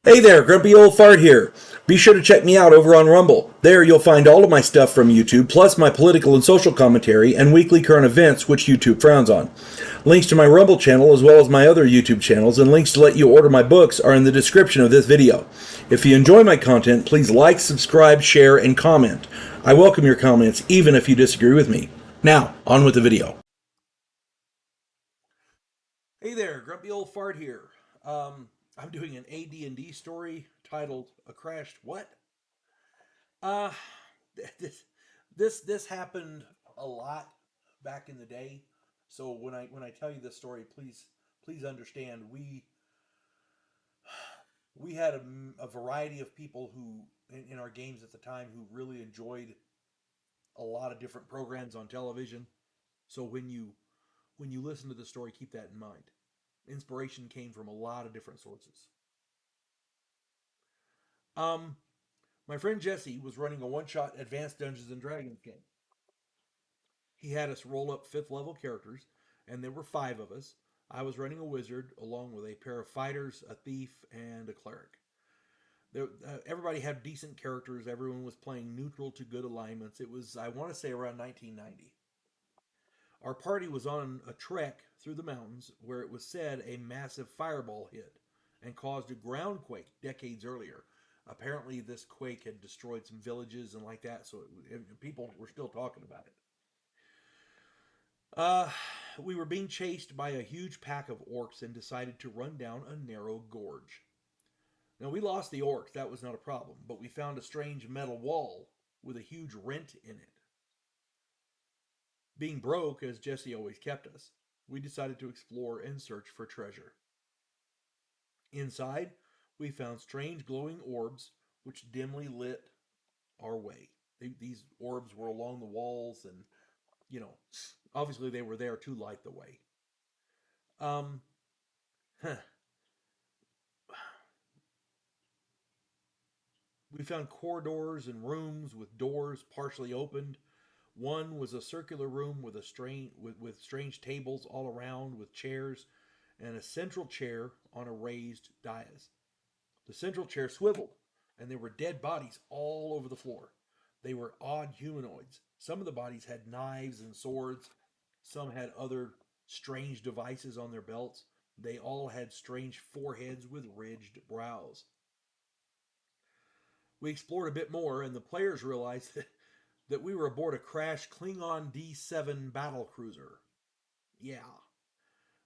Hey there, Grumpy Old Fart here. Be sure to check me out over on Rumble. There you'll find all of my stuff from YouTube, plus my political and social commentary and weekly current events, which YouTube frowns on. Links to my Rumble channel, as well as my other YouTube channels, and links to let you order my books are in the description of this video. If you enjoy my content, please like, subscribe, share, and comment. I welcome your comments, even if you disagree with me. Now, on with the video. Hey there, Grumpy Old Fart here. I'm doing an AD&D story titled "A Crashed What." Uh, this this happened a lot back in the day. So when I tell you this story, please understand we had a variety of people who in our games at the time who really enjoyed a lot of different programs on television. So when you listen to the story, keep that in mind. Inspiration came from a lot of different sources. Um, my friend Jesse was running a one-shot Advanced Dungeons and Dragons game. He had us roll up fifth level characters, and there were five of us. I was running a wizard along with a pair of fighters, a thief, and a cleric. Everybody had decent characters. Everyone was playing neutral to good alignments. It was, I want to say, around 1990. Our party was on a trek through the mountains where it was said a massive fireball hit and caused a ground quake decades earlier. Apparently, this quake had destroyed some villages and like that, so people were still talking about it. Uh, we were being chased by a huge pack of orcs and decided to run down a narrow gorge. Now, we lost the orcs, that was not a problem, but we found a strange metal wall with a huge rent in it. Being broke, as Jesse always kept us, we decided to explore and search for treasure. Inside, we found strange glowing orbs which dimly lit our way. These orbs were along the walls, and, you know, obviously they were there to light the way. Um, huh. We found corridors and rooms with doors partially opened. One was a circular room with with strange tables all around with chairs and a central chair on a raised dais. The central chair swiveled, and there were dead bodies all over the floor. They were odd humanoids. Some of the bodies had knives and swords. Some had other strange devices on their belts. They all had strange foreheads with ridged brows. We explored a bit more, and the players realized that we were aboard a crashed Klingon D7 battle cruiser. Yeah,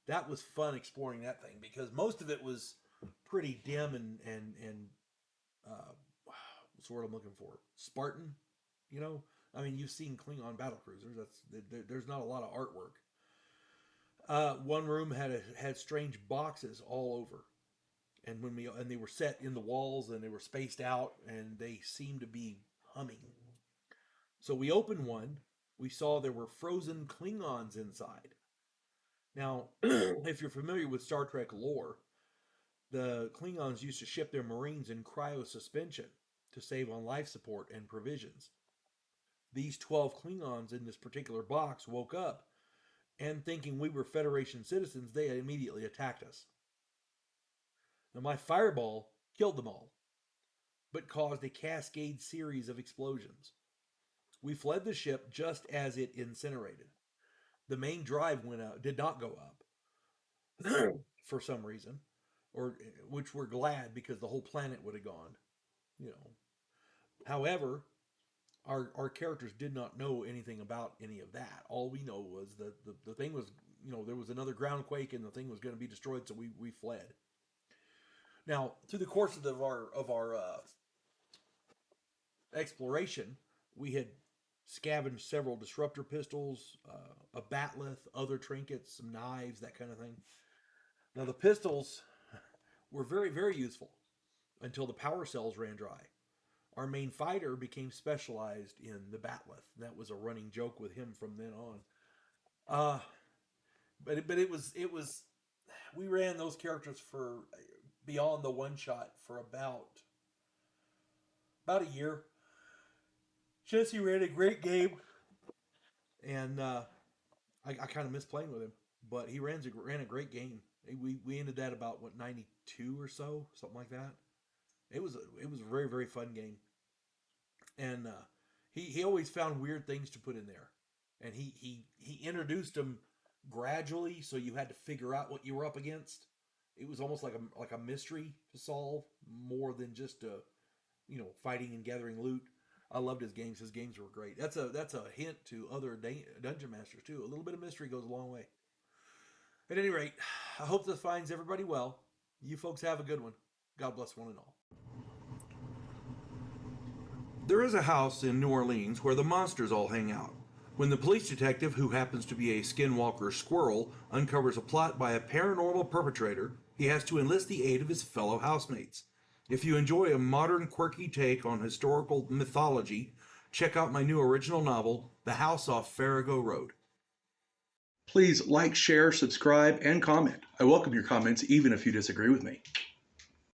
that was fun exploring that thing because most of it was pretty dim and what's the word I'm looking for? Spartan, you know. I mean, you've seen Klingon battle cruisers. There's not a lot of artwork. One room had strange boxes all over, and they were set in the walls and they were spaced out and they seemed to be humming. So we opened one. We saw there were frozen Klingons inside. Now, if you're familiar with Star Trek lore, the Klingons used to ship their Marines in cryosuspension to save on life support and provisions. These 12 Klingons in this particular box woke up and, thinking we were Federation citizens, they had immediately attacked us. Now, my fireball killed them all, but caused a cascade series of explosions. We fled the ship just as it incinerated. The main drive went out, did not go up for some reason, or which we're glad because the whole planet would have gone. You know. However, our characters did not know anything about any of that. All we know was that the thing was, there was another ground quake and the thing was going to be destroyed, so we fled. Now, through the course of our exploration, we had scavenged several disruptor pistols, a batleth, other trinkets, some knives, that kind of thing. Now, the pistols were very useful until the power cells ran dry. Our main fighter became specialized in the batleth. That was a running joke with him from then on. Uh, but it was we ran those characters for beyond the one shot for about a year. Jesse ran a great game, and I kind of miss playing with him, but he ran a great game. We ended that about what 92 or so, something like that. It was a very very fun game, and he always found weird things to put in there, and he introduced them gradually, so you had to figure out what you were up against. It was almost like a mystery to solve more than just fighting and gathering loot. I loved his games. His games were great. That's a hint to other dungeon masters too. A little bit of mystery goes a long way. At any rate, I hope this finds everybody well. You folks have a good one. God bless one and all. There is a house in New Orleans where the monsters all hang out. When the police detective, who happens to be a skinwalker squirrel, uncovers a plot by a paranormal perpetrator, he has to enlist the aid of his fellow housemates. If you enjoy a modern, quirky take on historical mythology, check out my new original novel, The House Off Farrago Road. Please like, share, subscribe, and comment. I welcome your comments even if you disagree with me.